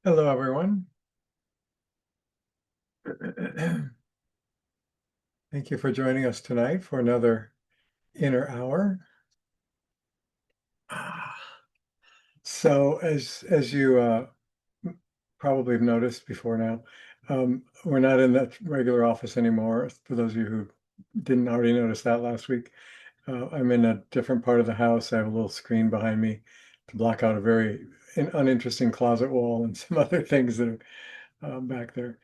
Hello, everyone. Thank you for joining us tonight for another inner hour. Ah, So, as you probably have noticed before now, we're not in that regular office anymore. For those of you who didn't already notice that last week, I'm in a different part of the house. I have a little screen behind me to block out a very uninteresting closet wall and some other things that are back there.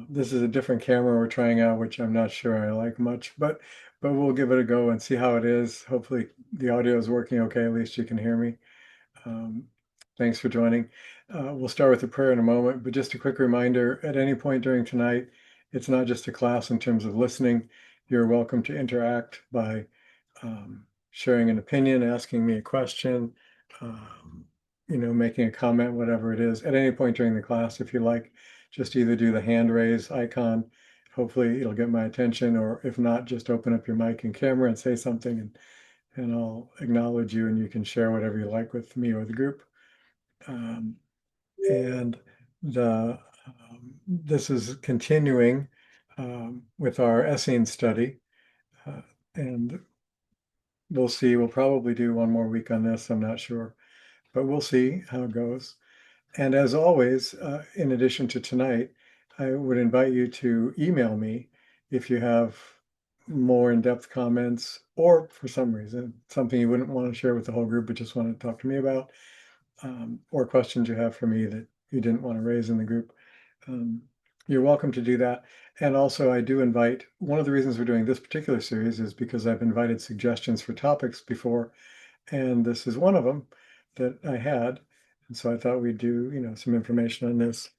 This is a different camera we're trying out, which I'm not sure I like much, but we'll give it a go and see how it is. Hopefully the audio is working okay. At least you can hear me. Um, Thanks for joining. We'll start with a prayer in a moment, but just a quick reminder, at any point during tonight, it's not just a class in terms of listening. You're welcome to interact by sharing an opinion, asking me a question, um, making a comment, whatever it is, at any point during the class, if you like, just either do the hand raise icon. Hopefully it'll get my attention, or if not, just open up your mic and camera and say something, and I'll acknowledge you and you can share whatever you like with me or the group. Um, and this is continuing with our Essenes study. Uh, and we'll see. We'll probably do one more week on this. I'm not sure, but we'll see how it goes. And as always, in addition to tonight, I would invite you to email me if you have more in-depth comments, or for some reason, something you wouldn't want to share with the whole group, but just want to talk to me about, or questions you have for me that you didn't want to raise in the group. Um, you're welcome to do that. And also, I do invite, one of the reasons we're doing this particular series is because I've invited suggestions for topics before, and this is one of them that I had. And so I thought we'd do, some information on this.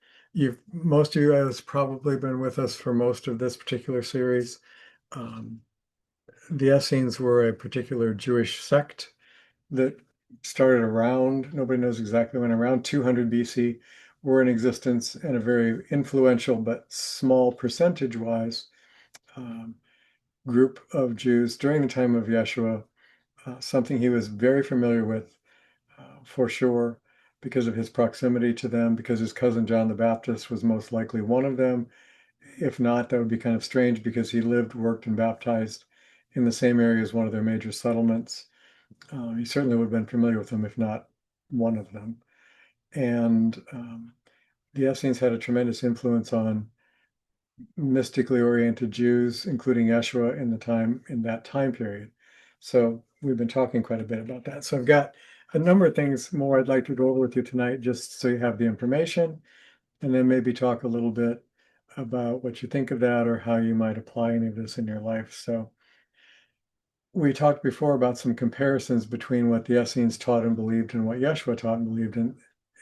Most of you has probably been with us for most of this particular series. Um, the Essenes were a particular Jewish sect that started around, nobody knows exactly when, around 200 BC, were in existence, and a very influential but small percentage-wise um, group of Jews during the time of Yeshua, something he was very familiar with, for sure, because of his proximity to them, because his cousin John the Baptist was most likely one of them. If not, that would be kind of strange because he lived, worked, and baptized in the same area as one of their major settlements. He certainly would have been familiar with them, if not one of them. And the Essenes had a tremendous influence on mystically oriented Jews, including Yeshua in that time period. So we've been talking quite a bit about that. So I've got a number of things more I'd like to go over with you tonight, just so you have the information, and then maybe talk a little bit about what you think of that or how you might apply any of this in your life. So we talked before about some comparisons between what the Essenes taught and believed and what Yeshua taught and believed in,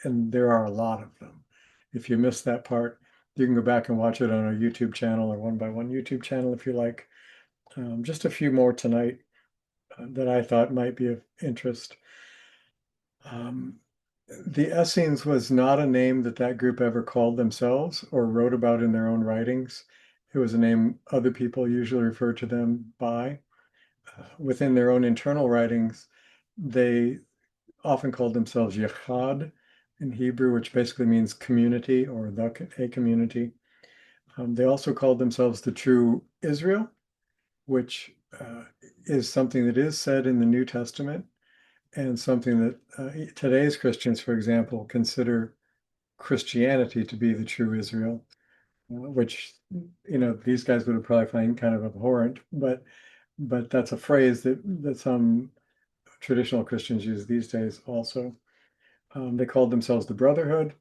and there are a lot of them. If you missed that part, you can go back and watch it on our YouTube channel or One by One YouTube channel if you like. Just a few more tonight that I thought might be of interest. Um, the Essenes was not a name that group ever called themselves or wrote about in their own writings. It was a name other people usually referred to them by. Within their own internal writings, they often called themselves Yechad in Hebrew, which basically means community or a community. They also called themselves the true Israel, which is something that is said in the New Testament, and something that today's Christians, for example, consider Christianity to be the true Israel, which these guys would probably find kind of abhorrent, but that's a phrase that some traditional Christians use these days also. They called themselves the Brotherhood,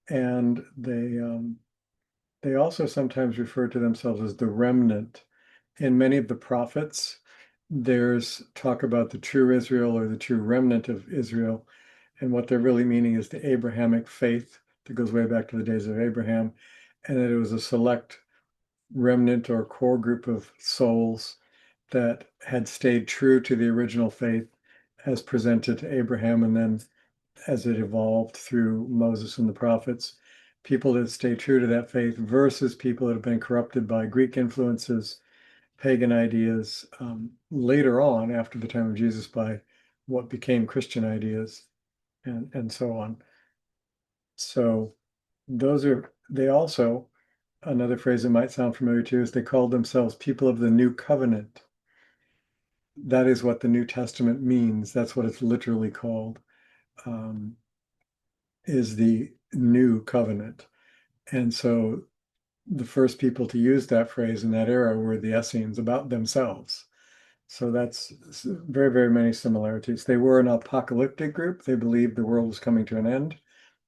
and they also sometimes refer to themselves as the remnant. In many of the prophets, there's talk about the true Israel or the true remnant of Israel, and what they're really meaning is the Abrahamic faith that goes way back to the days of Abraham, and that it was a select remnant or core group of souls that had stayed true to the original faith as presented to Abraham, and then as it evolved through Moses and the prophets, people that stay true to that faith versus people that have been corrupted by Greek influences, pagan ideas, later on after the time of Jesus by what became Christian ideas, and so on. So they also, another phrase that might sound familiar to you is they called themselves people of the new covenant. That is what the New Testament means. That's what it's literally called, um, is the new covenant. And so the first people to use that phrase in that era were the Essenes about themselves. So that's very, very many similarities. They were an apocalyptic group. They believed the world was coming to an end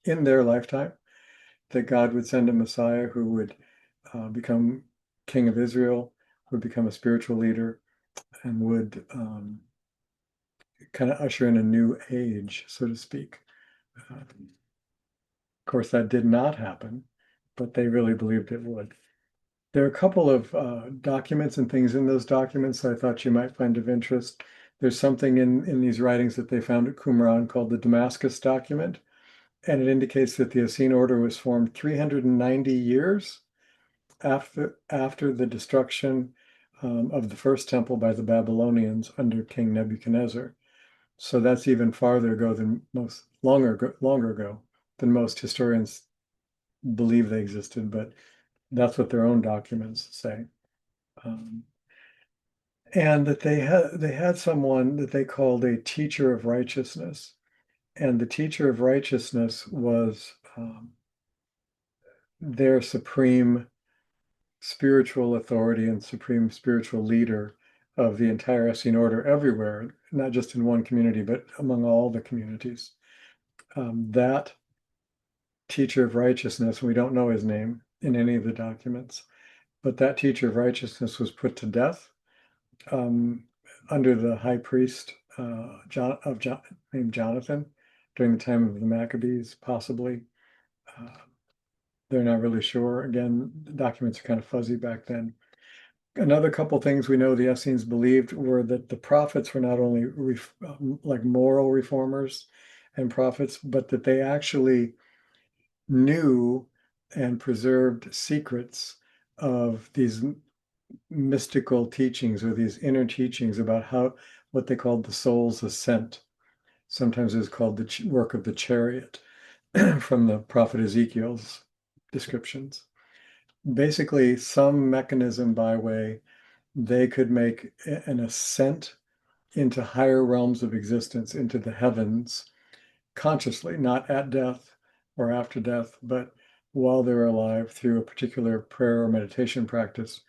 in their lifetime, that God would send a Messiah who would become king of Israel, would become a spiritual leader, and would kind of usher in a new age, so to speak. Of course, that did not happen, but they really believed it would. There are a couple of documents and things in those documents that I thought you might find of interest. There's something in these writings that they found at Qumran called the Damascus document, and it indicates that the Essene order was formed 390 years after the destruction of the first temple by the Babylonians under King Nebuchadnezzar. So that's even farther ago than longer ago than most historians believe they existed, but that's what their own documents say. Um, and that they had someone that they called a teacher of righteousness, and the teacher of righteousness was their supreme spiritual authority and supreme spiritual leader of the entire Essene order everywhere, not just in one community, but among all the communities. That teacher of righteousness, we don't know his name in any of the documents, but that teacher of righteousness was put to death under the high priest named Jonathan during the time of the Maccabees, possibly. Uh, they're not really sure. Again, the documents are kind of fuzzy back then. Another couple things we know the Essenes believed were that the prophets were not only like moral reformers and prophets, but that they actually knew and preserved secrets of these mystical teachings or these inner teachings about how what they called the soul's ascent. Sometimes it's called the work of the chariot from the prophet Ezekiel's descriptions. Basically, some mechanism by way they could make an ascent into higher realms of existence, into the heavens, consciously, not at death or after death, but while they're alive through a particular prayer or meditation practice,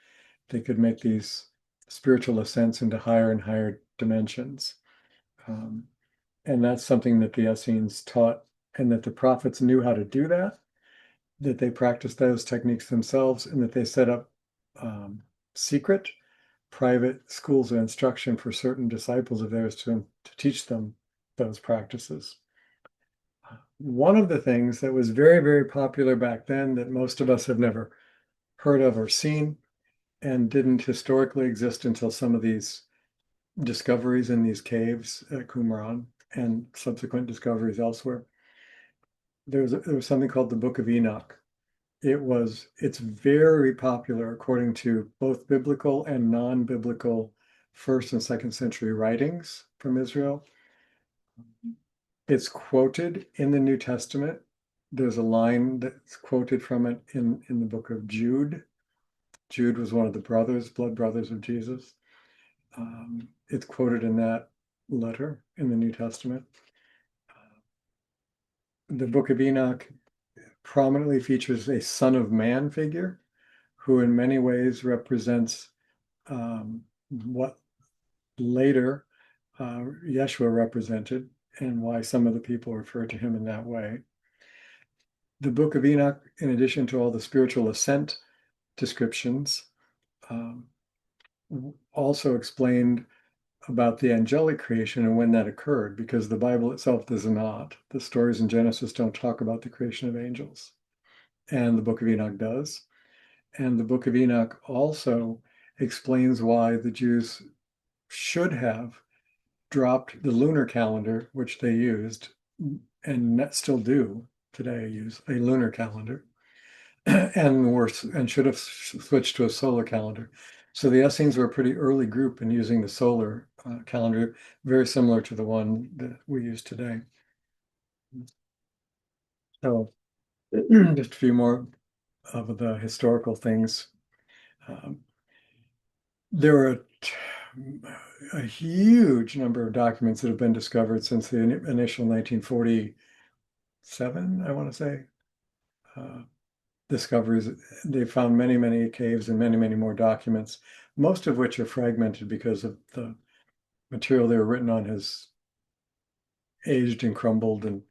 they could make these spiritual ascents into higher and higher dimensions. And that's something that the Essenes taught, and that the prophets knew how to do that they practiced those techniques themselves, and that they set up secret private schools of instruction for certain disciples of theirs to teach them those practices. One of the things that was very, very popular back then that most of us have never heard of or seen and didn't historically exist until some of these discoveries in these caves at Qumran and subsequent discoveries elsewhere. There was something called the Book of Enoch. It's very popular according to both biblical and non-biblical first and second century writings from Israel. It's quoted in the New Testament. There's a line that's quoted from it in the book of Jude. Jude was one of the blood brothers of Jesus. It's quoted in that letter in the New Testament. The book of Enoch prominently features a Son of Man figure who in many ways represents what later Yeshua represented and why some of the people refer to him in that way. The book of Enoch, in addition to all the spiritual ascent descriptions, also explained about the angelic creation and when that occurred, because the Bible itself does not. The stories in Genesis don't talk about the creation of angels, and the book of Enoch does. And the book of Enoch also explains why the Jews should have dropped the lunar calendar, which they used and still do today, use a lunar calendar, and should have switched to a solar calendar. So the Essenes were a pretty early group in using the solar calendar, very similar to the one that we use today. So Just a few more of the historical things. Um, there are a huge number of documents that have been discovered since the initial 1947, I want to say, uh, discoveries. They found many, many caves and many, many more documents, most of which are fragmented because of the material they were written on has aged and crumbled. And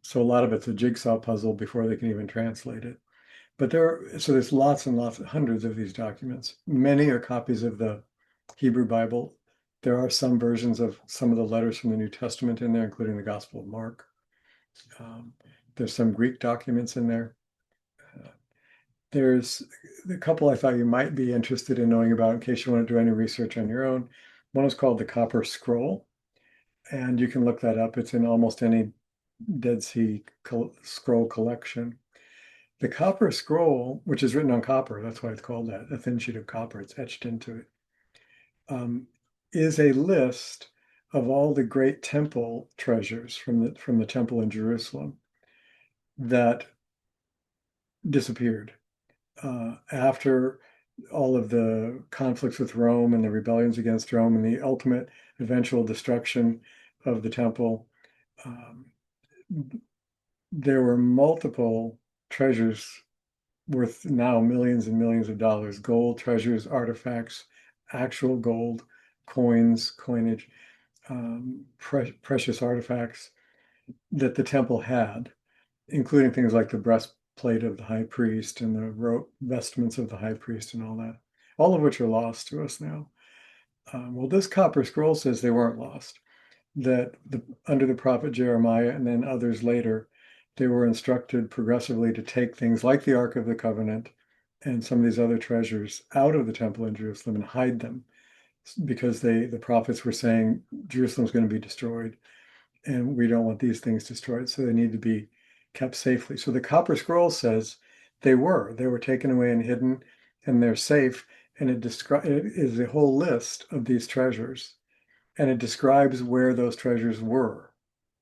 so a lot of it's a jigsaw puzzle before they can even translate it. But so there's lots and lots, hundreds of these documents. Many are copies of the Hebrew Bible. There are some versions of some of the letters from the New Testament in there, including the Gospel of Mark. Um, there's some Greek documents in there. Uh, there's a couple I thought you might be interested in knowing about in case you want to do any research on your own. One is called the Copper Scroll, and you can look that up. It's in almost any Dead Sea Scroll collection. The Copper Scroll, which is written on copper, that's why it's called that, a thin sheet of copper, it's etched into it, is a list of all the great temple treasures from the temple in Jerusalem that disappeared after all of the conflicts with Rome and the rebellions against Rome and the ultimate eventual destruction of the temple. Um, there were multiple treasures worth now millions and millions of dollars, gold, treasures, artifacts, actual gold, coins, coinage, precious artifacts that the temple had, including things like the breastplate of the high priest and the robe vestments of the high priest and all that, all of which are lost to us now. Well, this copper scroll says they weren't lost, that under the prophet Jeremiah and then others later, they were instructed progressively to take things like the Ark of the Covenant and some of these other treasures out of the temple in Jerusalem and hide them because the prophets were saying Jerusalem's going to be destroyed and we don't want these things destroyed, so they need to be kept safely. So the Copper Scroll says they were taken away and hidden and they're safe, and it is a whole list of these treasures and it describes where those treasures were.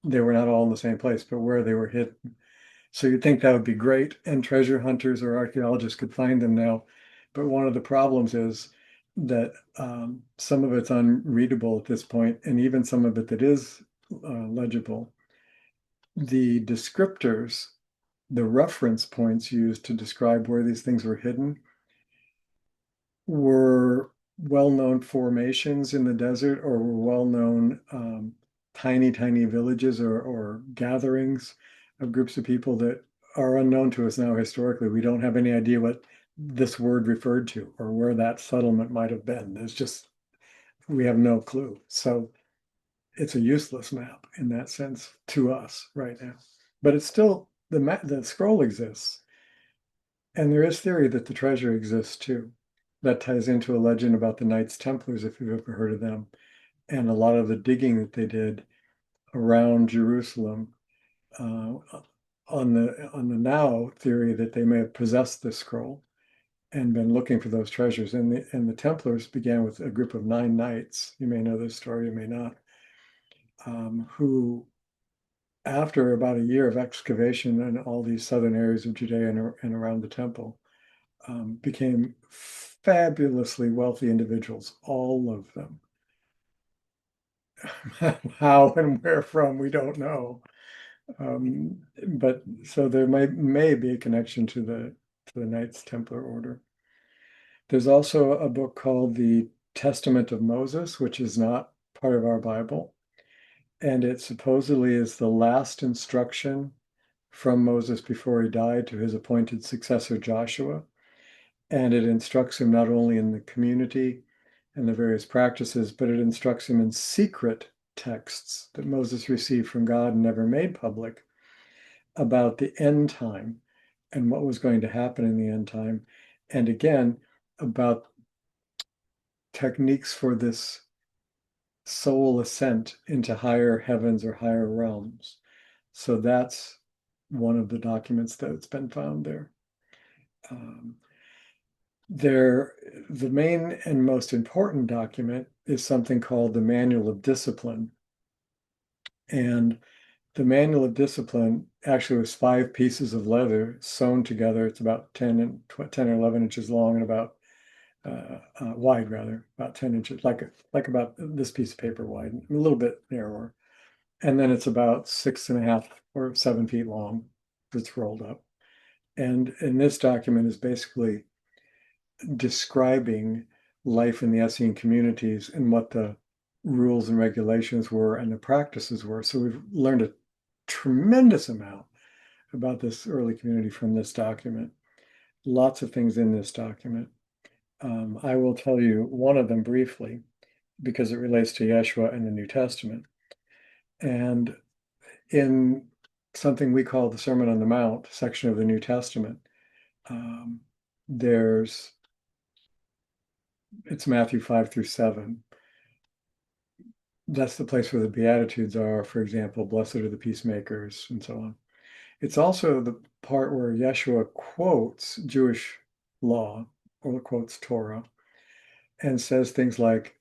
They were not all in the same place, but where they were hidden. So you'd think that would be great, and treasure hunters or archaeologists could find them now. But one of the problems is that some of it's unreadable at this point, and even some of it that is legible. The descriptors, the reference points used to describe where these things were hidden were well-known formations in the desert or were well-known tiny, tiny villages or gatherings of groups of people that are unknown to us now historically. We don't have any idea what this word referred to or where that settlement might have been. There's just, we have no clue. So it's a useless map in that sense to us right now. But it's still, the scroll exists. And there is theory that the treasure exists too. That ties into a legend about the Knights Templars, if you've ever heard of them, and a lot of the digging that they did around Jerusalem uh, on the now theory that they may have possessed this scroll and been looking for those treasures. And the Templars began with a group of 9 knights. You may know this story, you may not, who after about a year of excavation in all these southern areas of Judea and around the temple, became fabulously wealthy individuals, all of them. How and where from, we don't know. But so there may be a connection to the Knights Templar Order. There's also a book called the Testament of Moses, which is not part of our Bible. And it supposedly is the last instruction from Moses before he died to his appointed successor, Joshua. And it instructs him not only in the community and the various practices, but it instructs him in secret texts that Moses received from God and never made public about the end time and what was going to happen in the end time. And again, about techniques for this soul ascent into higher heavens or higher realms. So that's one of the documents that's been found there. Um, the main and most important document is something called the Manual of Discipline. And The Manual of Discipline actually was 5 pieces of leather sewn together. It's about 10 or 11 inches long and about wide, rather, about 10 inches, like about this piece of paper wide, a little bit narrower. And then it's about 6.5 or 7 feet long. It's rolled up. And this document is basically describing life in the Essene communities and what the rules and regulations were and the practices were. So we've learned a tremendous amount about this early community from this document. Lots of things in this document. I will tell you one of them briefly because it relates to Yeshua and the New Testament. And in something we call the Sermon on the Mount section of the New Testament, it's Matthew 5-7. That's the place where the Beatitudes are, for example, blessed are the peacemakers, and so on. It's also the part where Yeshua quotes Jewish law or quotes Torah and says things like,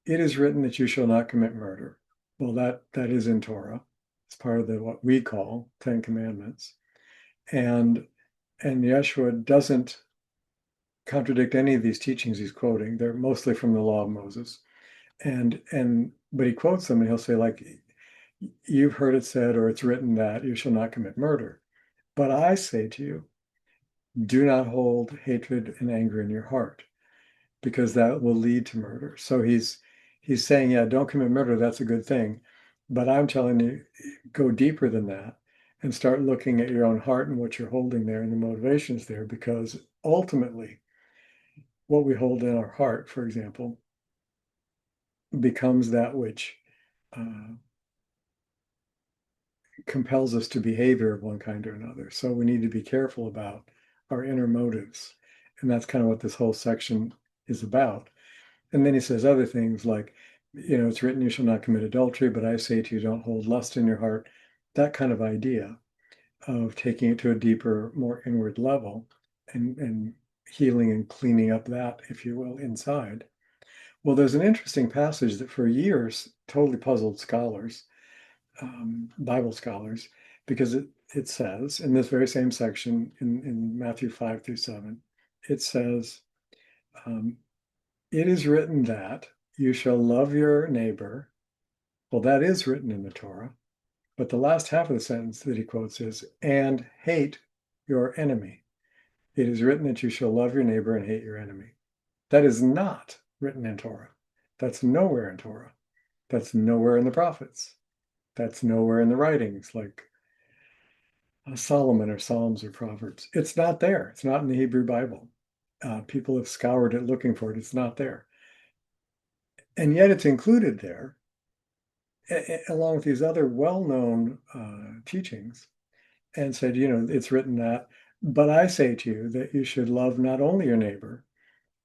it is written that you shall not commit murder. Well, that is in Torah. It's part of what we call 10 Commandments. And Yeshua doesn't contradict any of these teachings he's quoting. They're mostly from the law of Moses. But he quotes them and he'll say, like, you've heard it said, or it's written that you shall not commit murder. But I say to you, do not hold hatred and anger in your heart, because that will lead to murder. So he's saying, yeah, don't commit murder. That's a good thing. But I'm telling you, go deeper than that and start looking at your own heart and what you're holding there and the motivations there, because ultimately what we hold in our heart, for example, becomes that which compels us to behavior of one kind or another. So we need to be careful about our inner motives. And that's kind of what this whole section is about. And then he says other things like, it's written, you shall not commit adultery, but I say to you, don't hold lust in your heart. That kind of idea of taking it to a deeper, more inward level and healing and cleaning up that, if you will, inside. Well, there's an interesting passage that for years totally puzzled scholars, Bible scholars, because it says in this very same section in Matthew 5-7, it says, it is written that you shall love your neighbor. Well, that is written in the Torah. But the last half of the sentence that he quotes is, and hate your enemy. It is written that you shall love your neighbor and hate your enemy. That is not written in Torah. That's nowhere in Torah. That's nowhere in the prophets. That's nowhere in the writings like Solomon or Psalms or Proverbs. It's not there. It's not in the Hebrew Bible. People have scoured it looking for it. It's not there. And yet it's included there along with these other well-known teachings, and said, it's written that, but I say to you that you should love not only your neighbor,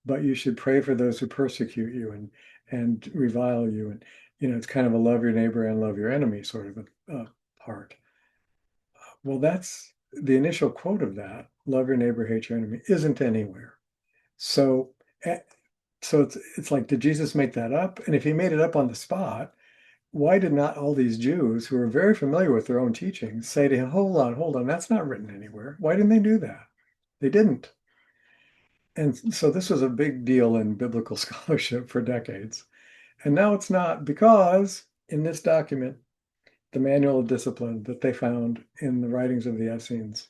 but you should pray for those who persecute you and revile you. And, it's kind of a love your neighbor and love your enemy sort of a part. Well, that's the initial quote of that, love your neighbor, hate your enemy, isn't anywhere. So, it's like, did Jesus make that up? And if he made it up on the spot, why did not all these Jews who are very familiar with their own teachings say to him, hold on, that's not written anywhere? Why didn't they do that? They didn't. And so this was a big deal in biblical scholarship for decades. And now it's not, because in this document, the Manual of Discipline that they found in the writings of the Essenes,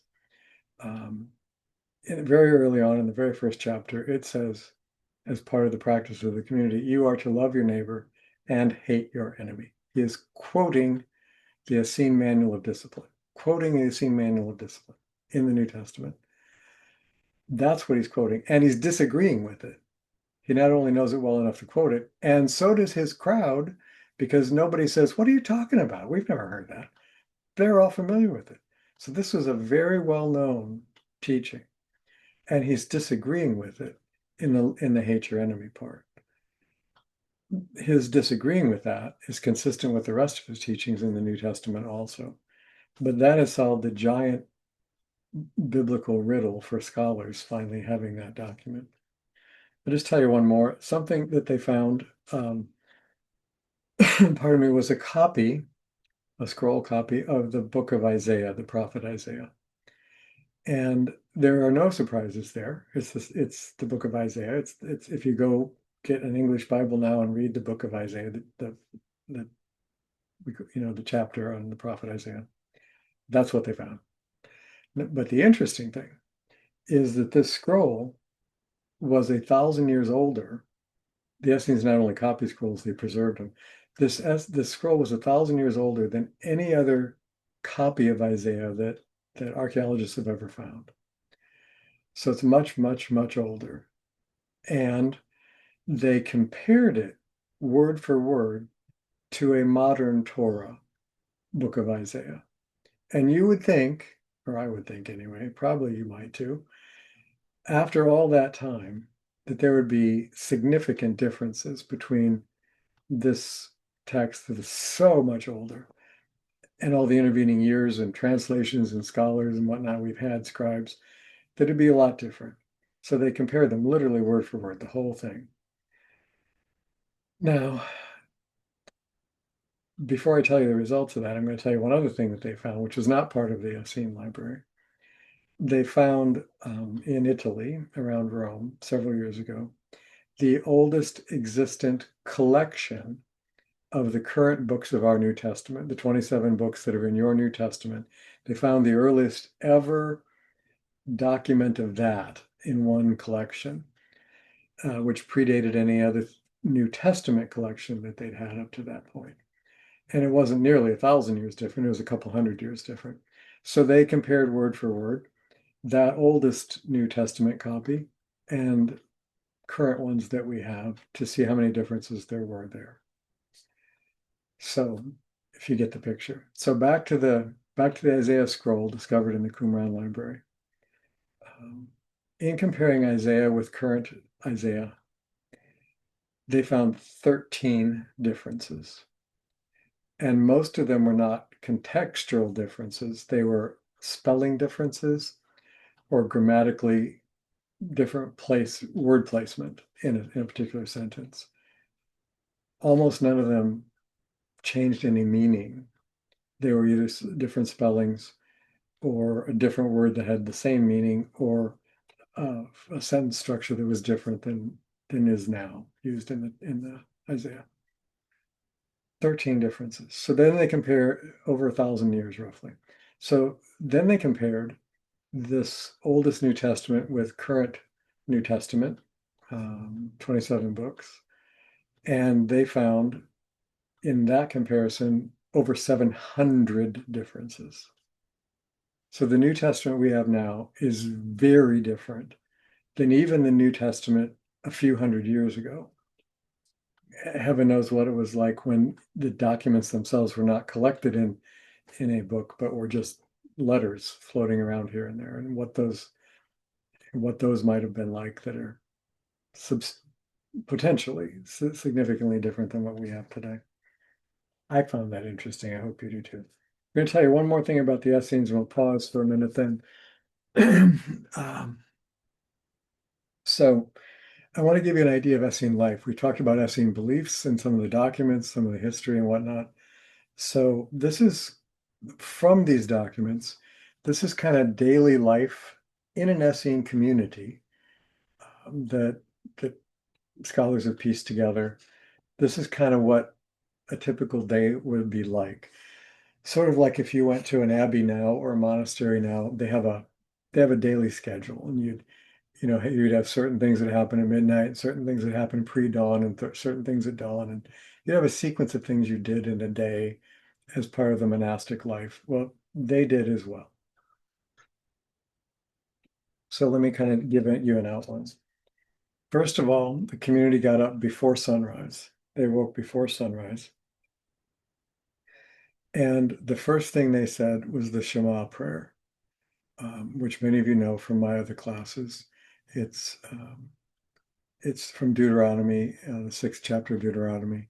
very early on in the very first chapter, it says, as part of the practice of the community, you are to love your neighbor and hate your enemy. He is quoting the Essene Manual of Discipline, quoting the Essene Manual of Discipline in the New Testament. That's what he's quoting, and he's disagreeing with it. He not only knows it well enough to quote it, and so does his crowd, because nobody says, what are you talking about? We've never heard that. They're all familiar with it. So this was a very well-known teaching, and he's disagreeing with it in the hate your enemy part. His disagreeing with that is consistent with the rest of his teachings in the New Testament also. But that has solved the giant biblical riddle for scholars finally having that document. I'll just tell you one more. Something that they found, pardon me, was a copy a scroll copy of the book of Isaiah, the prophet Isaiah. And there are no surprises there. It's the book of Isaiah. It's if you go get an English Bible now and read the book of Isaiah, the the chapter on the prophet Isaiah, that's what they found. But the interesting thing is that this scroll was 1,000 years older. The Essenes not only copied scrolls, they preserved them. This scroll was 1,000 years older than any other copy of Isaiah that archaeologists have ever found. So it's much, much, much older. And they compared it word for word to a modern Torah, book of Isaiah. And you would think, or I would think anyway, probably you might too, after all that time, that there would be significant differences between this text that is so much older and all the intervening years and translations and scholars and whatnot we've had, scribes, that it'd be a lot different. So they compared them literally word for word, the whole thing. Now, before I tell you the results of that, I'm going to tell you one other thing that they found, which was not part of the Essene library. They found in Italy, around Rome, several years ago, the oldest existent collection of the current books of our New Testament, the 27 books that are in your New Testament. They found the earliest ever document of that in one collection, which predated any other New Testament collection that they'd had up to that point. And it wasn't nearly 1,000 years different, it was a couple hundred years different. So they compared word for word that oldest New Testament copy and current ones that we have to see how many differences there were there. So if you get the picture. So back to the Isaiah scroll discovered in the Qumran library. In comparing Isaiah with current Isaiah, they found 13 differences. And most of them were not contextual differences. They were spelling differences or grammatically different word placement in a particular sentence. Almost none of them changed any meaning. They were either different spellings or a different word that had the same meaning, or a sentence structure that was different than is now used in the Isaiah. 13 differences. So then they compare over 1,000 years roughly. So then they compared this oldest New Testament with current New Testament, 27 books. And they found in that comparison over 700 differences. So the New Testament we have now is very different than even the New Testament a few hundred years ago. Heaven knows what it was like when the documents themselves were not collected in a book, but were just letters floating around here and there, and what those might have been like that are potentially significantly different than what we have today. I found that interesting. I hope you do too. I'm going to tell you one more thing about the Essenes, and we'll pause for a minute then. So I want to give you an idea of Essene life. We talked about Essene beliefs and some of the documents, some of the history and whatnot. So this is from these documents. This is kind of daily life in an Essene community that scholars have pieced together. This is kind of what a typical day would be like. Sort of like if you went to an abbey now or a monastery now, they have a daily schedule, and you'd have certain things that happen at midnight, certain things that happen pre-dawn, and certain things at dawn, and you'd have a sequence of things you did in a day as part of the monastic life. Well, they did as well. So let me kind of give you an outline. First of all, the community got up before sunrise. They woke before sunrise. And the first thing they said was the Shema prayer, which many of you know from my other classes. It's from Deuteronomy, the 6th chapter of Deuteronomy,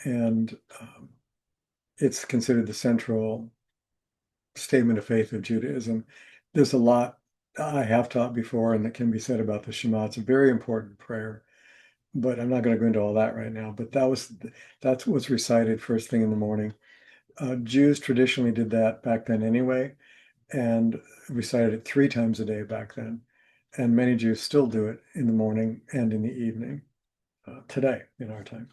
and it's considered the central statement of faith of Judaism. There's a lot I have taught before and that can be said about the Shema. It's a very important prayer, but I'm not going to go into all that right now. But that's what's recited first thing in the morning. Jews traditionally did that back then anyway, and recited it 3 times a day back then. And many Jews still do it in the morning and in the evening today in our time.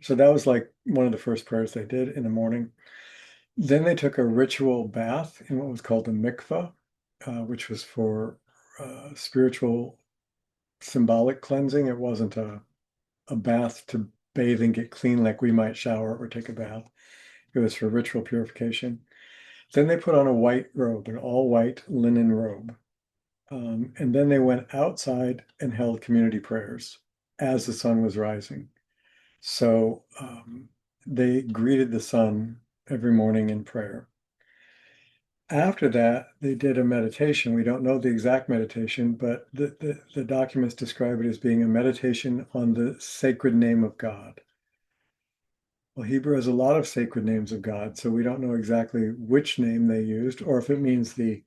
So that was like one of the first prayers they did in the morning. Then they took a ritual bath in what was called a mikvah, which was for spiritual symbolic cleansing. It wasn't a bath to bathe and get clean like we might shower or take a bath. It was for ritual purification. Then they put on a white robe, an all white linen robe. And then they went outside and held community prayers as the sun was rising. So they greeted the sun every morning in prayer. After that, they did a meditation. We don't know the exact meditation, but the documents describe it as being a meditation on the sacred name of God. Well, Hebrew has a lot of sacred names of God, so we don't know exactly which name they used, or if it means the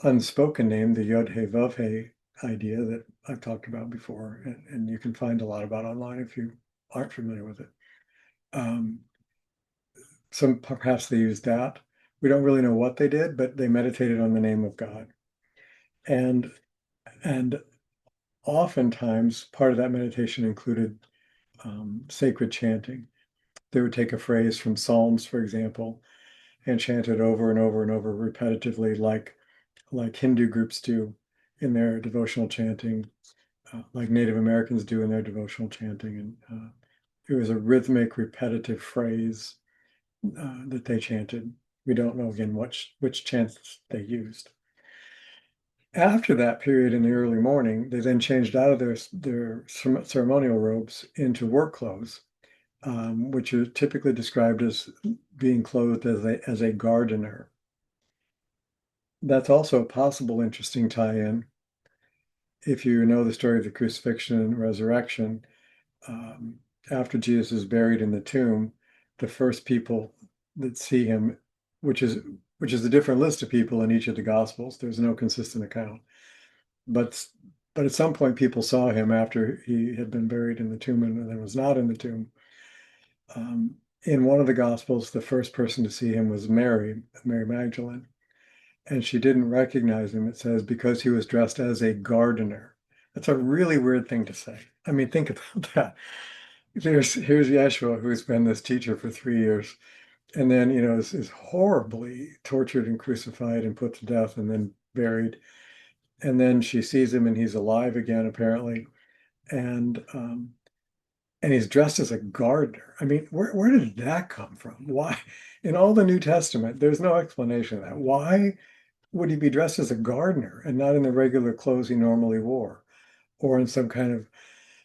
unspoken name, the Yod He Vav He idea that I've talked about before, and you can find a lot about online if you aren't familiar with it. Some perhaps they used that. We don't really know what they did, but they meditated on the name of God. And and oftentimes part of that meditation included sacred chanting. They would take a phrase from Psalms, for example, and chant it over and over and over repetitively, like Hindu groups do in their devotional chanting, like Native Americans do in their devotional chanting. And it was a rhythmic, repetitive phrase that they chanted. We don't know again which chants they used. After that period in the early morning, they then changed out of their ceremonial robes into work clothes, which are typically described as being clothed as a gardener. That's also a possible interesting tie-in. If you know the story of the crucifixion and resurrection, after Jesus is buried in the tomb, the first people that see him, which is a different list of people in each of the Gospels. There's no consistent account, but at some point people saw him after he had been buried in the tomb and then was not in the tomb. In one of the Gospels, the first person to see him was Mary Magdalene, and she didn't recognize him. It says because he was dressed as a gardener. That's a really weird thing to say. I mean, think about that. Here's Yeshua, who's been this teacher for 3 years, and then is horribly tortured and crucified and put to death and then buried. And then she sees him and he's alive again, apparently. And he's dressed as a gardener. I mean, where did that come from? Why? In all the New Testament, there's no explanation of that. Why would he be dressed as a gardener and not in the regular clothes he normally wore, or in some kind of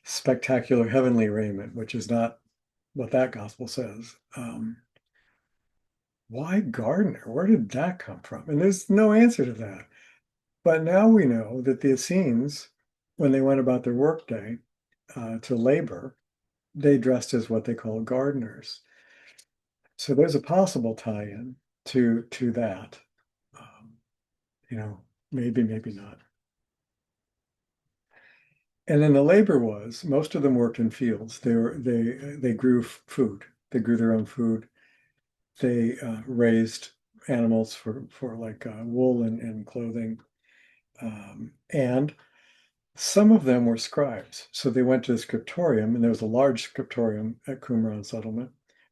spectacular heavenly raiment, which is not what that gospel says? Why gardener? Where did that come from? And there's no answer to that. But now we know that the Essenes, when they went about their workday to labor, they dressed as what they call gardeners. So there's a possible tie-in to that. Maybe, maybe not. And then the labor was most of them worked in fields. They grew food. They grew their own food. They raised animals for like wool and clothing. And some of them were scribes. So they went to the scriptorium, and there was a large scriptorium at Qumran settlement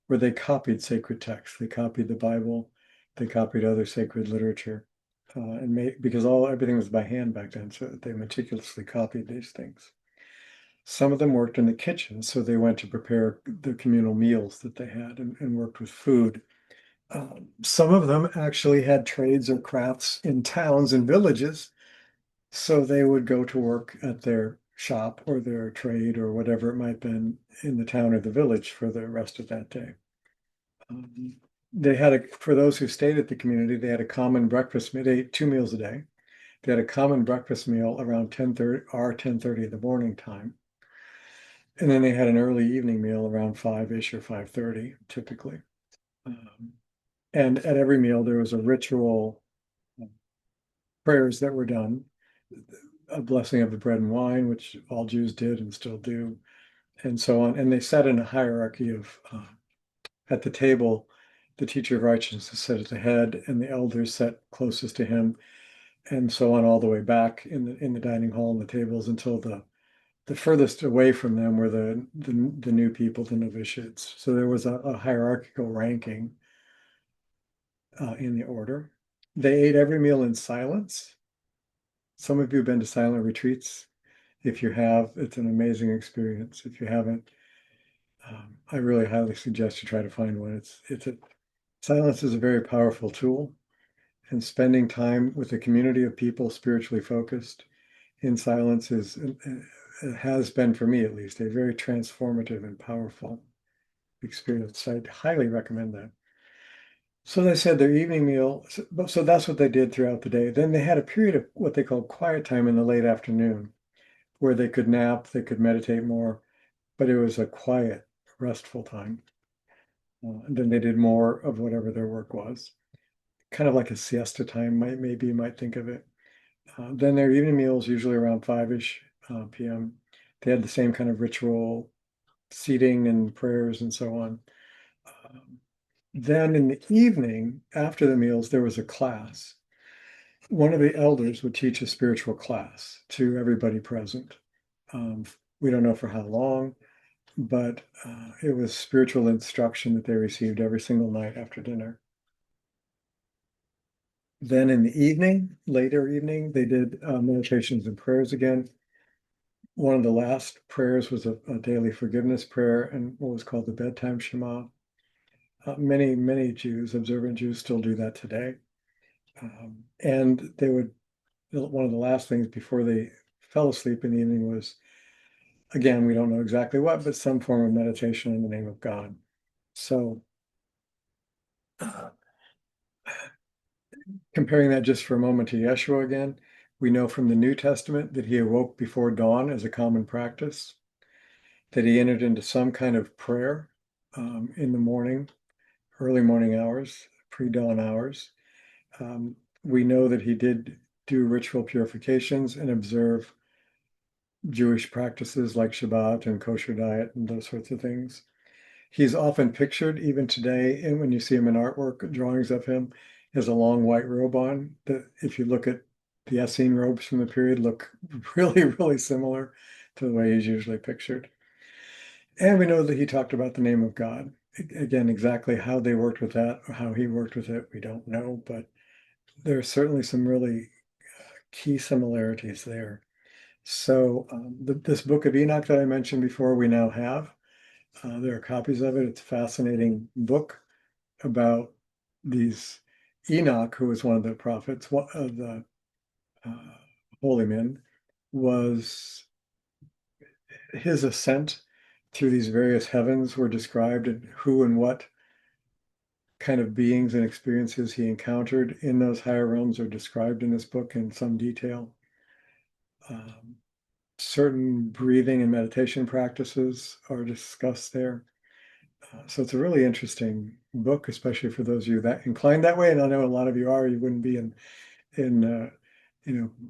where they copied sacred texts. They copied the Bible. They copied other sacred literature. Because everything was by hand back then, so they meticulously copied these things. Some of them worked in the kitchen, so they went to prepare the communal meals that they had and worked with food. Some of them actually had trades or crafts in towns and villages, so they would go to work at their shop or their trade or whatever it might have been in the town or the village for the rest of that day. For those who stayed at the community, they had a common breakfast meal. They ate 2 meals a day. They had a common breakfast meal around 10:30 in the morning time. And then they had an early evening meal around 5-ish or 5:30, typically. And at every meal, there was a ritual prayers that were done, a blessing of the bread and wine, which all Jews did and still do, and so on. And they sat in a hierarchy of, at the table, the teacher of righteousness sat at the head, and the elders sat closest to him, and so on all the way back in the dining hall and the tables until the furthest away from them were the new people, the novitiates. So there was a hierarchical ranking in the order. They ate every meal in silence. Some of you have been to silent retreats. If you have, it's an amazing experience. If you haven't, I really highly suggest you try to find one. Silence is a very powerful tool, and spending time with a community of people spiritually focused in silence it has been, for me at least, a very transformative and powerful experience. I'd highly recommend that. So they said their evening meal, so that's what they did throughout the day. Then they had a period of what they called quiet time in the late afternoon, where they could nap, they could meditate more, but it was a quiet, restful time. And then they did more of whatever their work was, kind of like a siesta time, maybe you might think of it. Then their evening meals, usually around 5-ish p.m., they had the same kind of ritual, seating and prayers and so on. Then in the evening, after the meals, there was a class. One of the elders would teach a spiritual class to everybody present. We don't know for how long, but it was spiritual instruction that they received every single night after dinner. Then in the evening, later evening, they did meditations and prayers again. One of the last prayers was a daily forgiveness prayer and what was called the bedtime Shema. Many Jews, observant Jews, still do that today. And one of the last things before they fell asleep in the evening was, again, we don't know exactly what, but some form of meditation in the name of God. So comparing that just for a moment to Yeshua again, we know from the New Testament that he awoke before dawn as a common practice, that he entered into some kind of prayer in the morning, early morning hours, pre-dawn hours. We know that he did do ritual purifications and observe Jewish practices like Shabbat and kosher diet and those sorts of things. He's often pictured, even today, and when you see him in artwork, drawings of him, has a long white robe on. That, if you look at the Essene robes from the period, look really similar to the way he's usually pictured. And we know that he talked about the name of God. Again, exactly how they worked with that or how he worked with it, we don't know, but there are certainly some really key similarities there. So this book of Enoch that I mentioned before, we now have. There are copies of it. It's a fascinating book about these Enoch, who was one of the prophets, one of the holy men, was his ascent through these various heavens were described, and who and what kind of beings and experiences he encountered in those higher realms are described in this book in some detail. Certain breathing and meditation practices are discussed there. So it's a really interesting book, especially for those of you that inclined that way. And I know a lot of you are. You wouldn't be in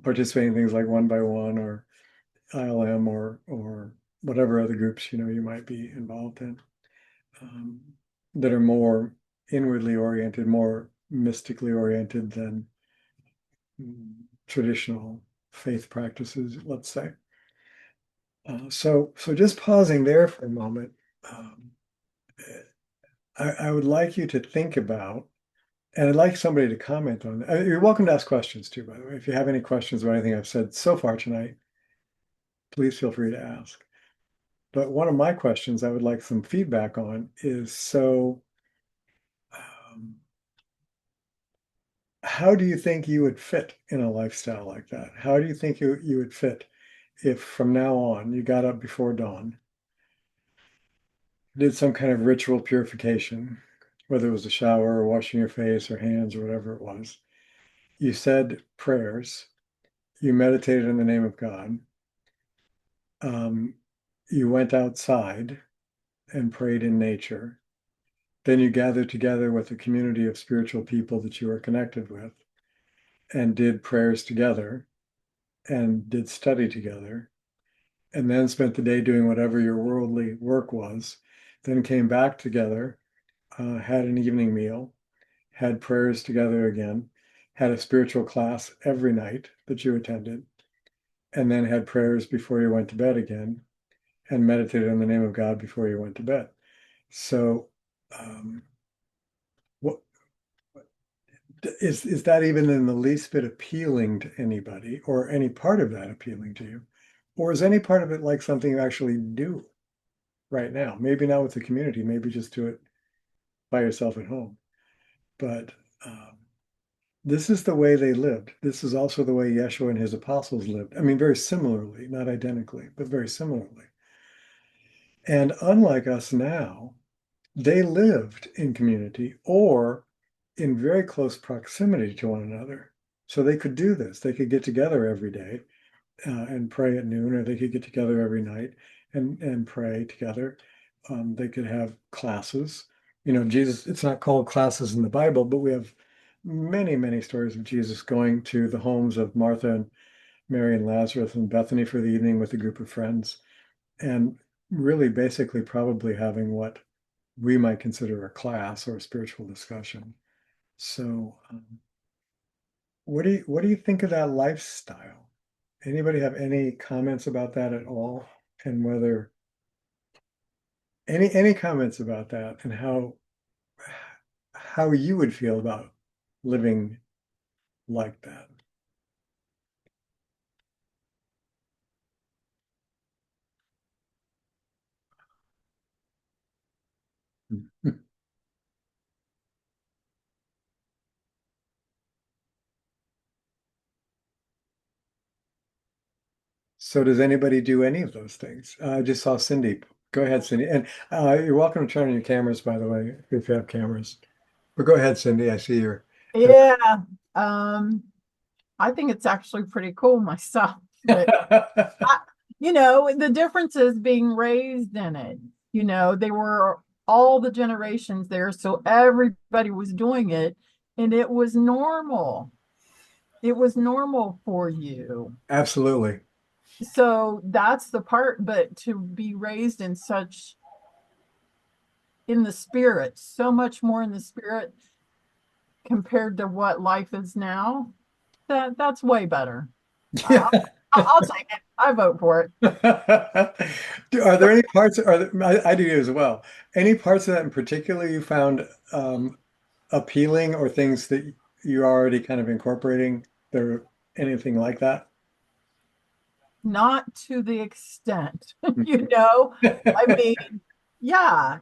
participating in things like One by One or ILM or whatever other groups you might be involved in that are more inwardly oriented, more mystically oriented than traditional faith practices, let's say. So just pausing there for a moment, I would like you to think about, and I'd like somebody to comment on it. You're welcome to ask questions too, by the way. If you have any questions about anything I've said so far tonight, please feel free to ask. But one of my questions I would like some feedback on is, so how do you think you would fit in a lifestyle like that? How do you think you would fit if from now on you got up before dawn, did some kind of ritual purification, whether it was a shower or washing your face or hands or whatever it was. You said prayers, you meditated in the name of God. You went outside and prayed in nature. Then you gathered together with a community of spiritual people that you were connected with and did prayers together and did study together, and then spent the day doing whatever your worldly work was, then came back together had an evening meal, had prayers together again, had a spiritual class every night that you attended, and then had prayers before you went to bed again, and meditated on the name of God before you went to bed. So, what is that even in the least bit appealing to anybody, or any part of that appealing to you? Or is any part of it like something you actually do right now? Maybe not with the community, maybe just do it by yourself at home. But this is the way they lived. This is also the way Yeshua and his apostles lived. I mean, very similarly, not identically, but very similarly. And unlike us now, they lived in community or in very close proximity to one another. So they could do this. They could get together every day and pray at noon, or they could get together every night and pray together. They could have classes. You know, Jesus, it's not called classes in the Bible, but we have many, many stories of Jesus going to the homes of Martha and Mary and Lazarus and Bethany for the evening with a group of friends, and really basically probably having what we might consider a class or a spiritual discussion. So, what do you think of that lifestyle? Anybody have any comments about that at all? And whether any comments about that and how you would feel about living like that? So does anybody do any of those things? I just saw Cindy. Go ahead, Cindy. And you're welcome to turn on your cameras, by the way, if you have cameras. But go ahead, Cindy. I see your. Yeah, um, I think it's actually pretty cool myself. But I, the difference is being raised in it. They were all the generations there, so everybody was doing it, and it was normal. It was normal for you. Absolutely. So that's the part, but to be raised in the spirit, so much more in the spirit compared to what life is now, that's way better. I'll, Yeah. I'll take it. I vote for it. Are there any parts, I do as well. Any parts of that in particular you found appealing, or things that you're already kind of incorporating there, anything like that? Not to the extent, you know. I mean, yeah.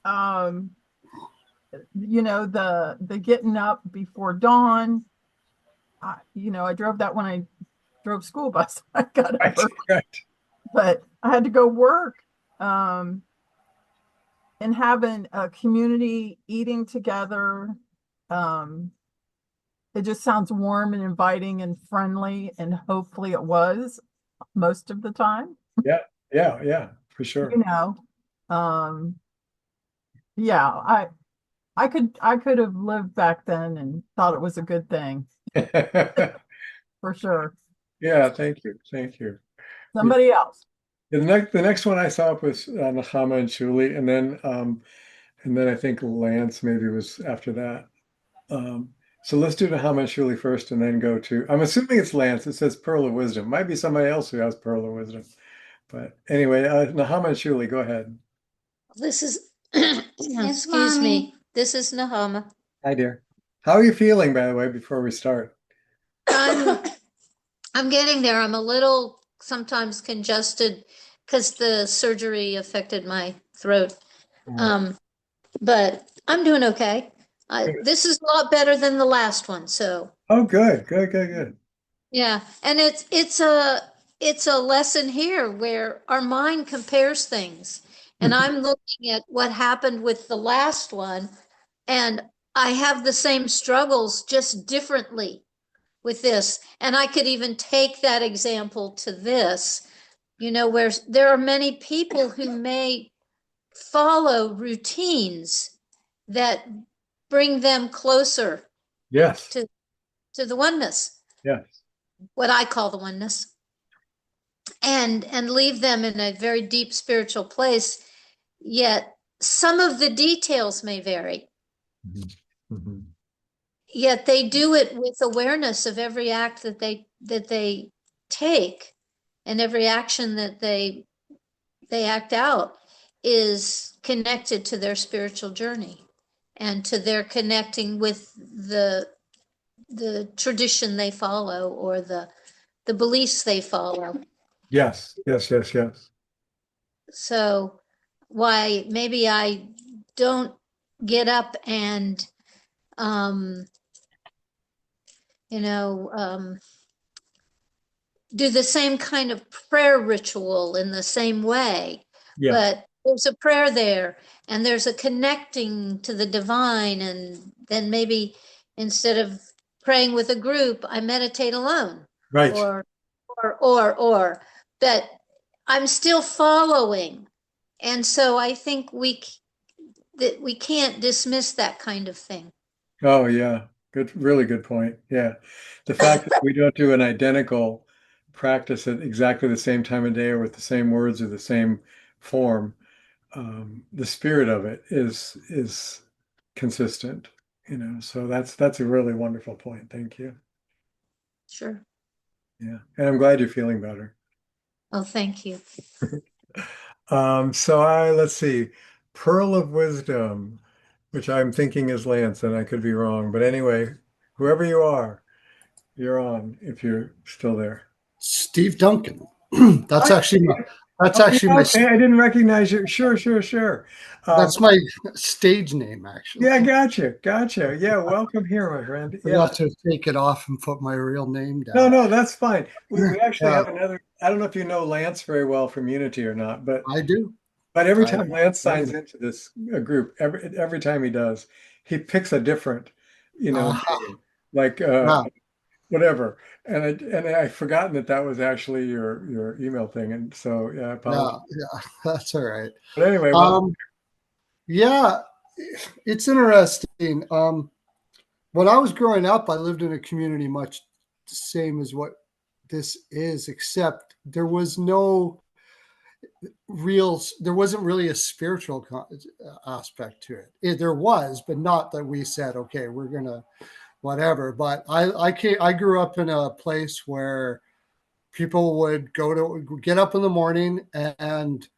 Um, the getting up before dawn. I drove that when I drove school bus. I got up Right, early, right. but I had to go work. Um, and having a community eating together. Um, it just sounds warm and inviting and friendly, and hopefully it was most of the time, Yeah, yeah, yeah, for you sure. know. Um, yeah, I could have lived back then and thought it was a good thing for sure. Yeah, thank you. Thank you. Yeah. Somebody else. The next one I saw up was Nahama and Shuli, and then I think Lance maybe was after that. So let's do Nahama and Shuli first, and then go to. I'm assuming it's Lance. It says Pearl of Wisdom. Might be somebody else who has Pearl of Wisdom. But anyway, Nahama and Shuli, go ahead. This is, excuse me, this is Nahama. Hi, dear. How are you feeling, by the way, before we start? I'm, I'm getting there. I'm a little sometimes congested because the surgery affected my throat. Oh, Um, but I'm doing okay. good. This is a lot better than the last one. So Oh, good, good, good, good. yeah, and it's a lesson here where our mind compares things. And I'm looking at what happened with the last one, and I have the same struggles just differently with this. And I could even take that example to this, where there are many people who may follow routines that bring them closer Yes, to, to the oneness, yes. what I call the oneness, and leave them in a very deep spiritual place. Yet some of the details may vary, Mhm. yet they do it with awareness of every act that they take, and every action that they act out is connected to their spiritual journey and to their connecting with the tradition they follow, or the beliefs they follow. Yes, yes, yes, yes. So why maybe I don't get up and um you know do the same kind of prayer ritual in the same way, Yeah, but there's a prayer there, and there's a connecting to the divine, and then maybe instead of praying with a group, I meditate alone, right. or or but I'm still following. And so I think that we can't dismiss that kind of thing. Oh, yeah. Good, really good point. Yeah. The fact that we don't do an identical practice at exactly the same time of day or with the same words or the same form, the spirit of it is consistent, So that's a really wonderful point. Thank you. Sure. Yeah. And I'm glad you're feeling better. Oh, thank you. So let's see, Pearl of Wisdom, which I'm thinking is Lance, and I could be wrong. But anyway, whoever you are, you're on if you're still there. Steve Duncan. Hi. That's Oh, yeah, actually okay. I didn't recognize you. Sure, sure, sure. that's my stage name actually. Yeah, gotcha, gotcha. Yeah, welcome here, my friend. Yeah. Forgot to take it off and put my real name No, down. no, that's fine. We actually Yeah, have another. I don't know if you know Lance very well from Unity or not, but I do. every I time Lance signs into this group, every time he does, he picks a different, uh, name, like yeah, whatever. And I forgotten that was actually your email thing, and so yeah, I apologize. yeah, that's all right. But anyway, well, Um, yeah, it's interesting. When I was growing up, I lived in a community much the same as what this is, except there wasn't really a spiritual aspect to it. There was, but not that we said, okay, we're gonna whatever. But I grew up in a place where people would get up in the morning and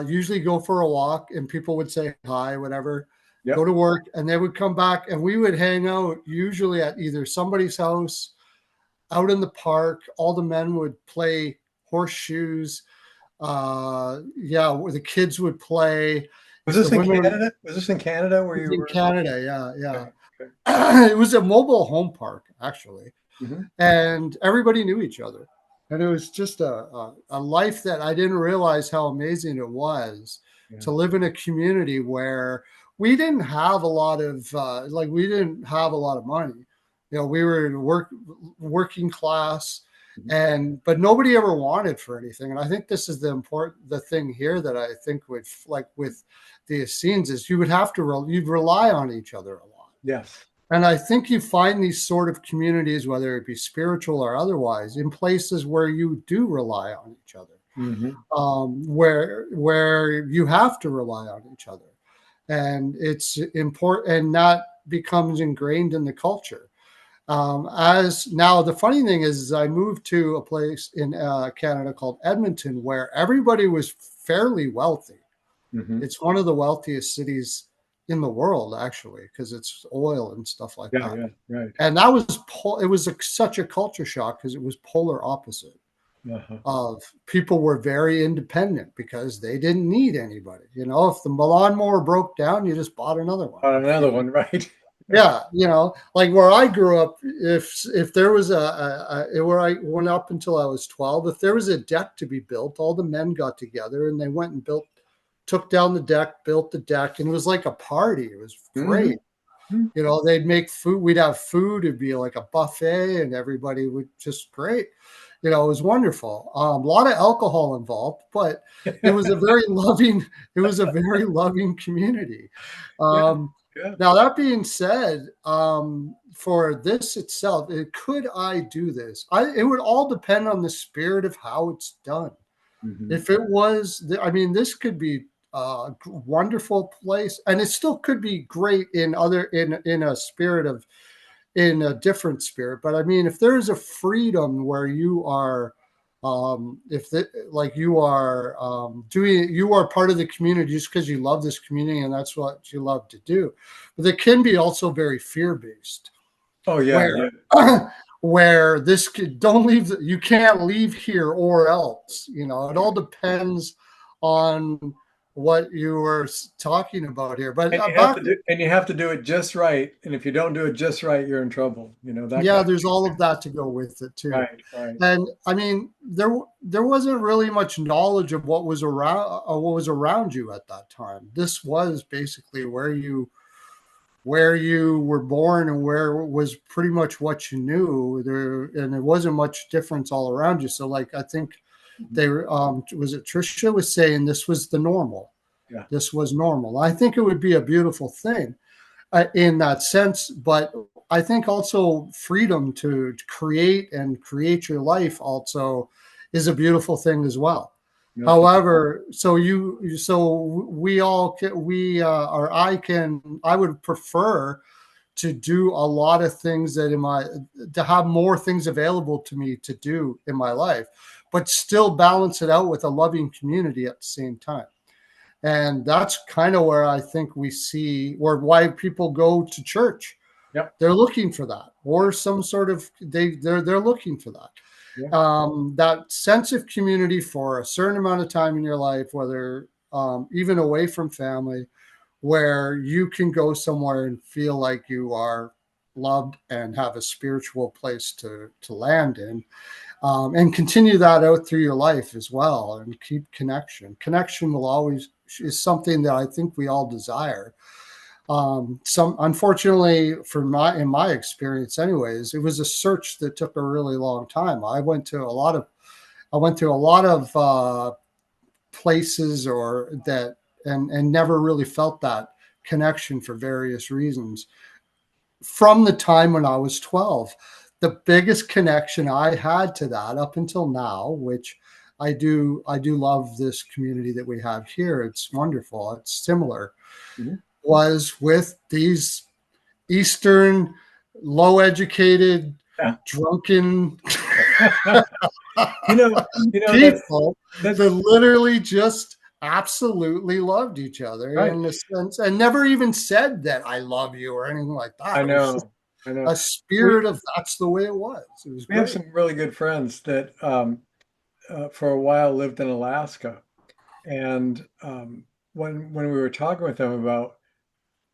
usually go for a walk, and people would say hi, whatever, go yep. to work, and they would come back, and we would hang out usually at either somebody's house, out in the park. All the men would play horseshoes. Yeah, where the kids would play. Was If the this in women Canada? Was this in Canada where you in were? Canada, yeah, yeah. Okay, okay. It was a mobile home park actually, Hmm. and everybody knew each other, and it was just a life that I didn't realize how amazing it was Yeah. to live in a community where we didn't have a lot of we didn't have a lot of money. We were working class, but nobody ever wanted for anything. And I think this is the thing here that I think would, like with the Essenes, is you'd rely on each other a lot. Yes. And I think you find these sort of communities, whether it be spiritual or otherwise, in places where you do rely on each other, Hmm. where you have to rely on each other, and it's important, and that becomes ingrained in the culture. As now, the funny thing is I moved to a place in Canada called Edmonton, where everybody was fairly wealthy. Hmm. It's one of the wealthiest cities in the world, actually, because it's oil and stuff like Yeah, that. yeah, right. And it was such a culture shock because it was polar opposite. Uh-huh. Of people were very independent because they didn't need anybody. If the lawnmower broke down, you just bought another one. On another one, right? Yeah, like where I grew up, if there was where I went up until I was 12, if there was a deck to be built, all the men got together and they went and took down the deck, built the deck, and it was like a party. It was great. Mm-hmm. They'd make food. We'd have food. It'd be like a buffet, and everybody would just great. It was wonderful. A lot of alcohol involved, but it was a very loving. It was a very loving community. Yeah, yeah. Now that being said, for this itself, could I do this? It would all depend on the spirit of how it's done. Hmm. If it was, this could be wonderful place, and it still could be great in a spirit of in a different spirit. But I mean, if there is a freedom where you are, like you are you are part of the community just because you love this community and that's what you love to do. But it can be also very fear based. Oh yeah, Where yeah. where this don't leave, you can't leave here or else. It all depends on what you were talking about here. But And back you have to do it just right. And if you don't do it just right, you're in trouble. That yeah, kind there's all of that to go with it too. right, right. And I mean, there wasn't really much knowledge of what was around you at that time. This was basically where you were born and where was pretty much what you knew there, and there wasn't much difference all around you. So like, I think they were, was it Trisha was saying this was the normal. Yeah. This was normal. I think it would be a beautiful thing in that sense, but I think also freedom to create your life also is a beautiful thing as well. Yeah. However, so we all or I would prefer to do a lot of things to have more things available to me to do in my life, but still balance it out with a loving community at the same time. And that's kind of where I think we see, or why people go to church. Yep. They're looking for that, or some sort of they're looking for that. Yeah. That sense of community for a certain amount of time in your life, whether even away from family, where you can go somewhere and feel like you are loved and have a spiritual place to land in. And continue that out through your life as well, and keep connection. Connection is something that I think we all desire. Unfortunately, in my experience, anyways, it was a search that took a really long time. I went to a lot of places and never really felt that connection for various reasons. From the time when I was 12. The biggest connection I had to that up until now, which I do love this community that we have here. It's wonderful. It's similar. Mm-hmm. Was with these Eastern, low educated, drunken people that literally just absolutely loved each other in a sense, and never even said that I love you or anything like that. I know. A spirit of that's the way it was. It was. We have some really good friends that for a while lived in Alaska, and when we were talking with them about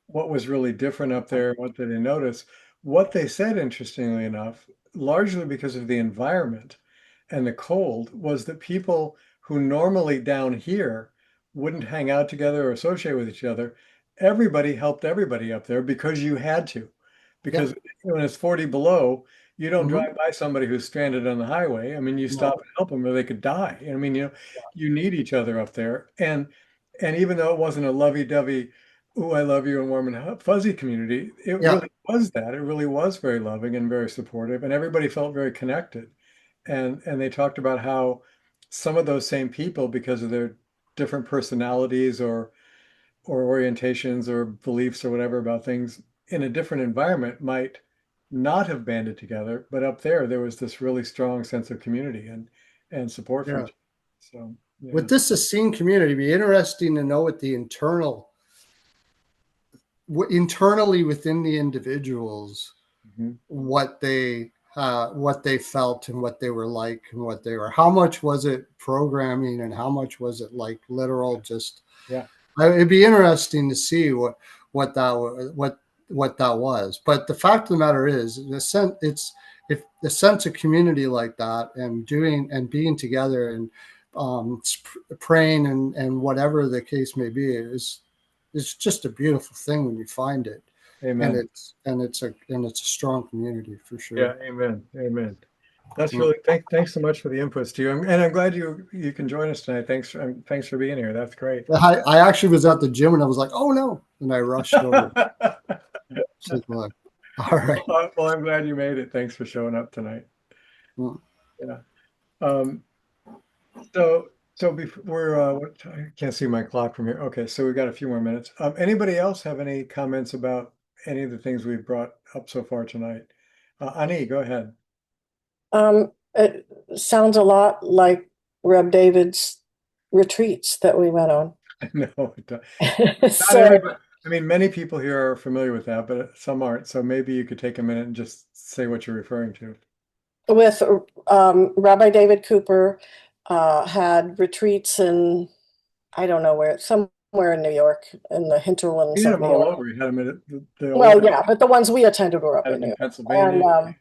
what was really different up there, what did they notice, what they said, interestingly enough, largely because of the environment and the cold, was that people who normally down here wouldn't hang out together or associate with each other, everybody helped everybody up there because you had to. Because when it's 40 below, you don't drive by somebody who's stranded on the highway. I mean, you stop and help them or they could die. I mean, you need each other up there. And even though it wasn't a lovey-dovey, "Ooh, I love you" and warm and fuzzy community, it really was that. It really was very loving and very supportive, and everybody felt very connected. And they talked about how some of those same people, because of their different personalities or orientations or beliefs or whatever about things, in a different environment might not have banded together, but up there was this really strong sense of community and support for each other. So with this Essene community, it'd be interesting to know what the internally within the individuals, what they felt and what they were like and what they were. How much was it programming and how much was it like literal? Just it'd be interesting to see what that was. But the fact of the matter is, if the sense of community like that and being together and praying and whatever the case may be is just a beautiful thing when you find it. Amen. And it's a strong community for sure. Yeah, amen. That's really thanks so much for the inputs to you, and I'm glad you can join us tonight. Thanks for being here. That's great. I actually was at the gym and I was like, oh no, and I rushed over. All right. Well, I'm glad you made it. Thanks for showing up tonight. Yeah. So So before we're I can't see my clock from here. Okay, so we've got a few more minutes. Anybody else have any comments about any of the things we've brought up so far tonight? Ani, go ahead. It sounds a lot like Reb David's retreats that we went on. No, not So everybody. I mean, many people here are familiar with that, but some aren't. So maybe you could take a minute and just say what you're referring to. with Rabbi David Cooper, had retreats in, I don't know where, somewhere in New York, in the He hinterlands had of them New all York. over. He had them in the Well, old, yeah, but the ones we attended were up had in them New in York. Pennsylvania.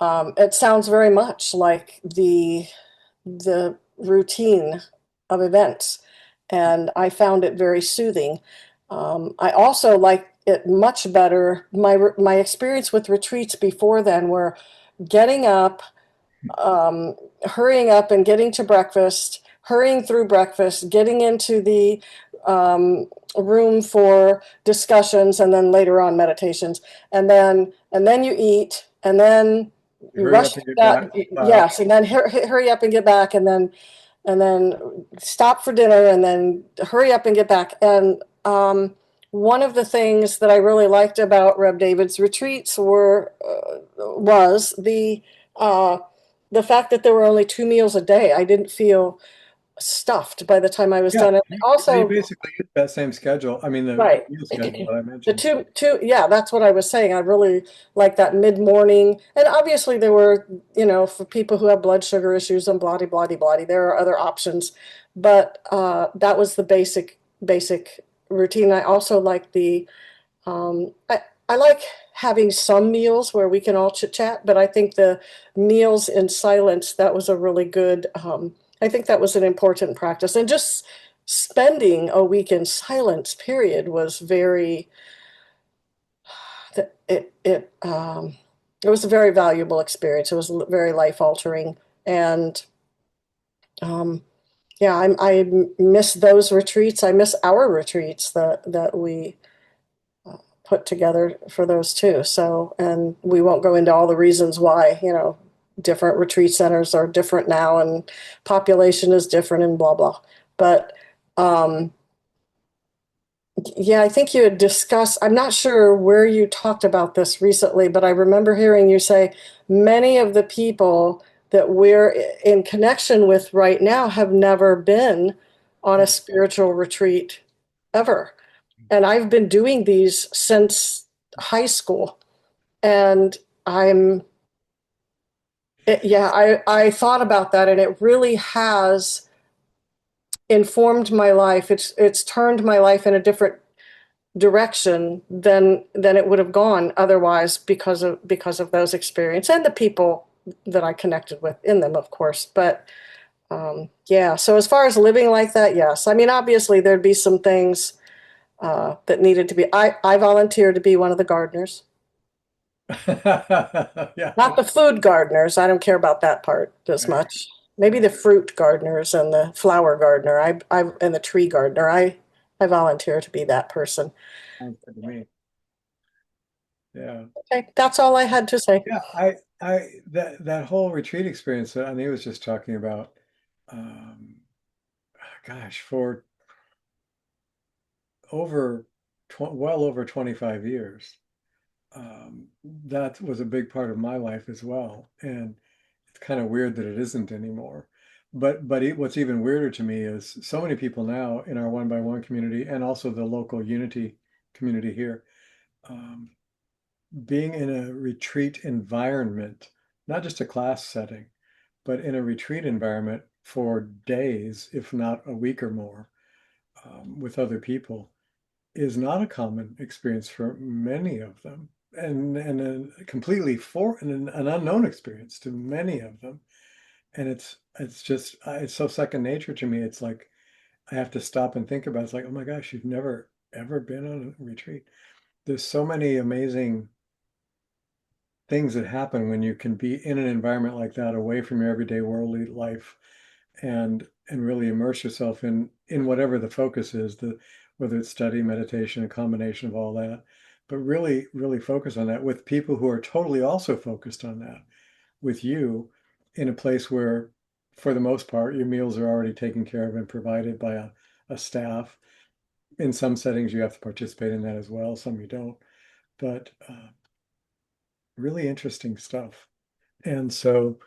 And it sounds very much like the routine of events, and I found it very soothing. I also like it much better. My experience with retreats before then were getting up, hurrying up and getting to breakfast, hurrying through breakfast, getting into the room for discussions, and then later on meditations, and then you eat, and then you Hurry rush up and get that. back. Yes, and then hurry up and get back, and then stop for dinner, and then hurry up and get back. And one of the things that I really liked about Reb David's retreats was the fact that there were only 2 meals a day. I didn't feel stuffed by the time I was Yeah, done. And he also, basically used that same schedule. I mean, the right. meal schedule that I The mentioned. yeah, that's what I was saying. I really like that mid-morning. And obviously there were, for people who have blood sugar issues and blah, blah, blah, blah, there are other options. But that was the basic routine. I also like I like having some meals where we can all chit chat, but I think the meals in silence, that was a really good, I think that was an important practice. And just spending a week in silence, period, was it was a very valuable experience. It was very life altering. And um, yeah, I miss those retreats. I miss our retreats that we put together for those too. So, and we won't go into all the reasons why, different retreat centers are different now and population is different and blah, blah. But um, yeah, I think you had discussed, I'm not sure where you talked about this recently, but I remember hearing you say many of the people that we're in connection with right now have never been on a spiritual retreat ever. And I've been doing these since high school. And yeah, I thought about that, and it really has informed my life. It's turned my life in a different direction than it would have gone otherwise, because of those experiences and the people that I connected with in them, of course. But yeah, so as far as living like that, yes. I mean, obviously there'd be some things that needed to be. I volunteered to be one of the gardeners. Yeah. Not the food gardeners. I don't care about that part as Right. much. Maybe the fruit gardeners and the flower gardener. And the tree gardener. I volunteer to be that person. Sounds good to me. Yeah. Okay, that's all I had to say. Yeah. That whole retreat experience that Ani was just talking about, um, gosh, for over, well over 25 years. That was a big part of my life as well. And it's kind of weird that it isn't anymore. But what's even weirder to me is so many people now in our one by one community and also the local Unity community here, um, being in a retreat environment, not just a class setting, but in a retreat environment for days, if not a week or more, with other people is not a common experience for many of them, and a completely an unknown experience to many of them. And it's just it's so second nature to me. It's like I have to stop and think about it. It's like, oh my gosh, you've never ever been on a retreat. There's so many amazing things that happen when you can be in an environment like that, away from your everyday worldly life, and really immerse yourself in whatever the focus is, whether it's study, meditation, a combination of all that, but really focus on that with people who are totally also focused on that with you, in a place where for the most part, your meals are already taken care of and provided by a staff. In some settings, you have to participate in that as well. Some you don't. But really interesting stuff. And so,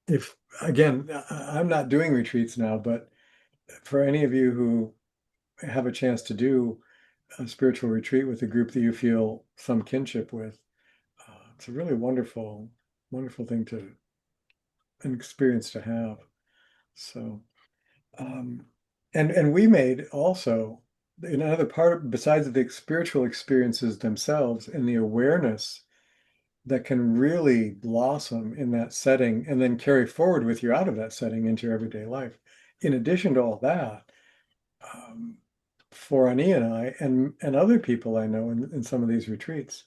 if again, I'm not doing retreats now, but for any of you who have a chance to do a spiritual retreat with a group that you feel some kinship with, it's a really wonderful, wonderful thing to an experience to have. So, and we made also another part besides the spiritual experiences themselves and the awareness that can really blossom in that setting and then carry forward with you out of that setting into your everyday life. In addition to all that, for Ani and I and other people I know in some of these retreats,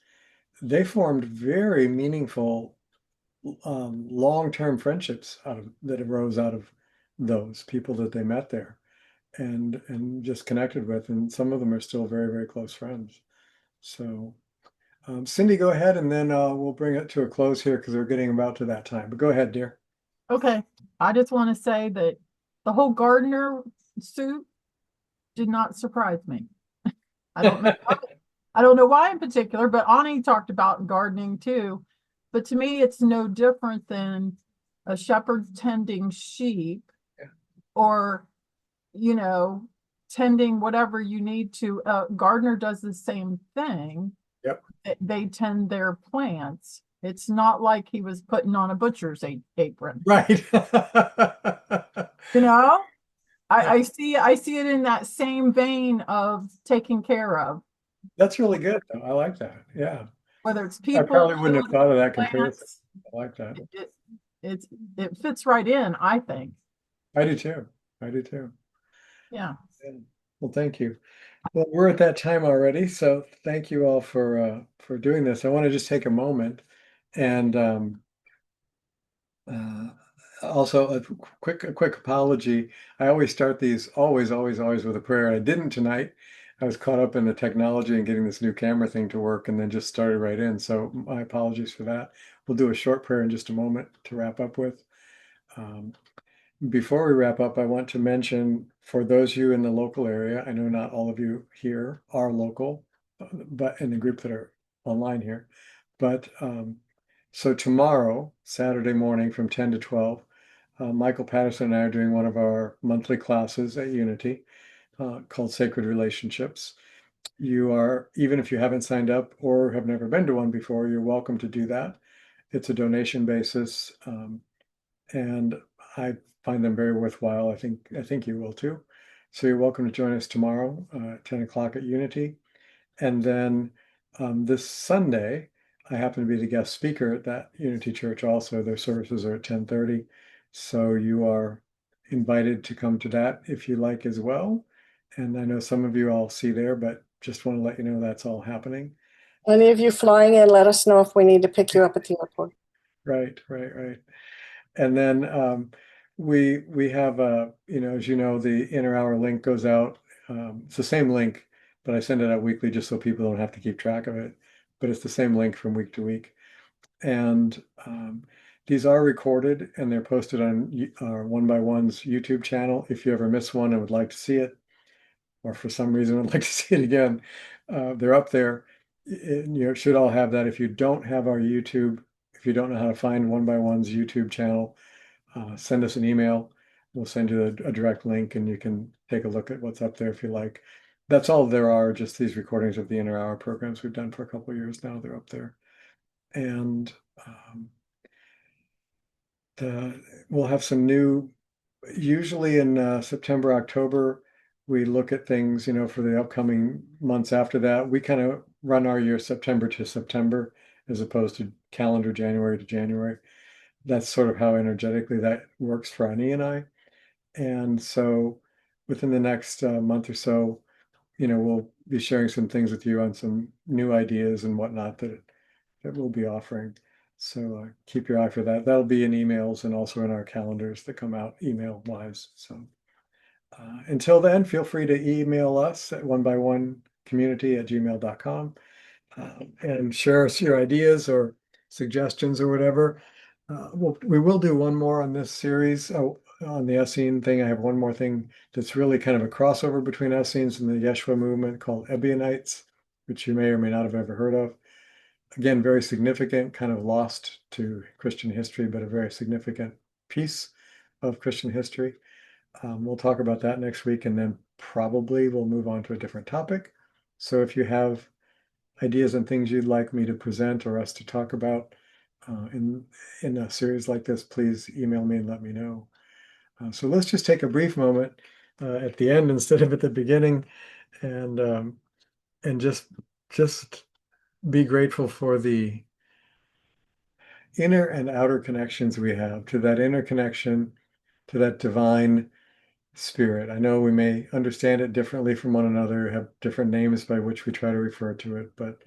they formed very meaningful long-term friendships that arose out of those people that they met there and just connected with, and some of them are still very, very close friends. So Cindy, go ahead, and then we'll bring it to a close here because we're getting about to that time. But go ahead, dear. Okay, I just want to say that the whole gardener suit did not surprise me. I don't know. I don't know why in particular, but Ani talked about gardening too. But to me, it's no different than a shepherd tending sheep, or, tending whatever you need to. Gardener does the same thing. Yep. They tend their plants. It's not like he was putting on a butcher's apron. Right. I see it in that same vein of taking care of. That's really good, though. I like that. Yeah. Whether it's I people, probably wouldn't have thought of that comparison. plants, I like that. it fits right in, I think. I do too. I do too. Yeah. Well, thank you. Well, we're at that time already, so thank you all for doing this. I want to just take a moment and also a quick apology. I always start these always with a prayer. I didn't tonight. I was caught up in the technology and getting this new camera thing to work, and then just started right in. So my apologies for that. We'll do a short prayer in just a moment to wrap up with. Before we wrap up, I want to mention for those of you in the local area, I know not all of you here are local, but in the group that are online here, but so tomorrow, Saturday morning from 10 to 12, Michael Patterson and I are doing one of our monthly classes at Unity called Sacred Relationships. You are, even if you haven't signed up or have never been to one before, you're welcome to do that. It's a donation basis, and I find them very worthwhile. I think you will too. So you're welcome to join us tomorrow, 10 o'clock at Unity. And then this Sunday, I happen to be the guest speaker at that Unity Church also. Their services are at 10:30. So you are invited to come to that if you like as well. And I know some of you I'll see there, but just want to let you know that's all happening. Any of you flying in, let us know if we need to pick you up at the airport. Right. And then we have as you know, the inner hour link goes out. It's the same link, but I send it out weekly just so people don't have to keep track of it. But it's the same link from week to week. And these are recorded and they're posted on our One by One's YouTube channel. If you ever miss one and would like to see it, or for some reason would like to see it again, they're up there. You should all have that. If you don't have our YouTube, if you don't know how to find One by One's YouTube channel, send us an email. We'll send you a direct link and you can take a look at what's up there if you like. That's all there are, just these recordings of the inner hour programs we've done for a couple of years now. They're up there. And we'll have some new, usually in September, October, we look at things, for the upcoming months after that. We kind of run our year September to September as opposed to calendar January to January. That's sort of how energetically that works for Ani and I. And so within the next month or so, we'll be sharing some things with you on some new ideas and whatnot that we'll be offering. So keep your eye for that. That'll be in emails and also in our calendars that come out email wise. So until then, feel free to email us at onebyonecommunity@gmail.com and share us your ideas or suggestions or whatever. We will do one more on this series. Oh, on the Essene thing, I have one more thing that's really kind of a crossover between Essenes and the Yeshua movement called Ebionites, which you may or may not have ever heard of. Again, very significant, kind of lost to Christian history, but a very significant piece of Christian history. We'll talk about that next week, and then probably we'll move on to a different topic. So if you have ideas and things you'd like me to present or us to talk about in a series like this, please email me and let me know. So let's just take a brief moment at the end instead of at the beginning, and just be grateful for the inner and outer connections we have, to that inner connection, to that divine spirit. I know we may understand it differently from one another, have different names by which we try to refer to it, but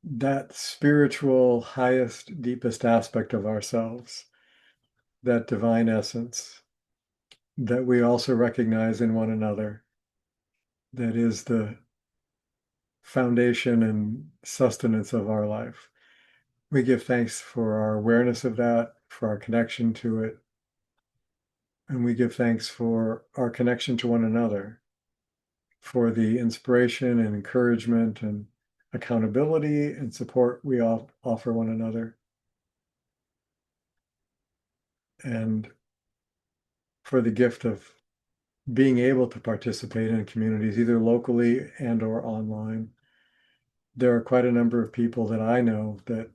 that spiritual highest, deepest aspect of ourselves, that divine essence that we also recognize in one another, that is the foundation and sustenance of our life. We give thanks for our awareness of that, for our connection to it, and we give thanks for our connection to one another, for the inspiration and encouragement and accountability and support we all offer one another, and for the gift of being able to participate in communities, either locally and or online. There are quite a number of people that I know that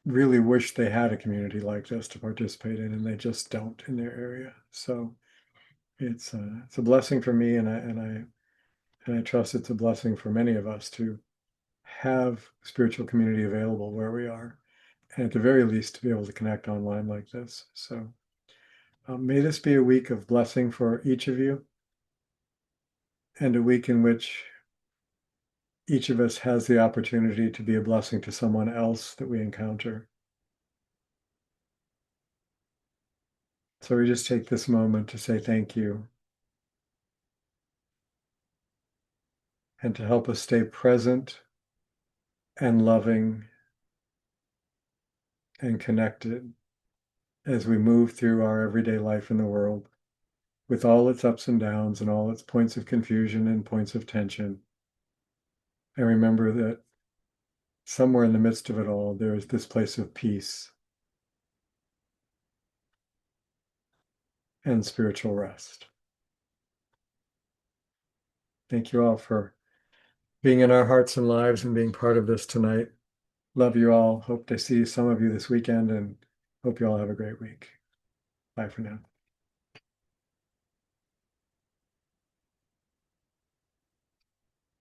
really wish they had a community like this to participate in, and they just don't in their area. So it's a blessing for me, and I trust it's a blessing for many of us to have spiritual community available where we are, and at the very least to be able to connect online like this. So may this be a week of blessing for each of you, and a week in which each of us has the opportunity to be a blessing to someone else that we encounter. So we just take this moment to say thank you, and to help us stay present and loving and connected as we move through our everyday life in the world, with all its ups and downs and all its points of confusion and points of tension. And remember that somewhere in the midst of it all, there is this place of peace and spiritual rest. Thank you all for being in our hearts and lives and being part of this tonight. Love you all. Hope to see some of you this weekend, and hope you all have a great week. Bye for now.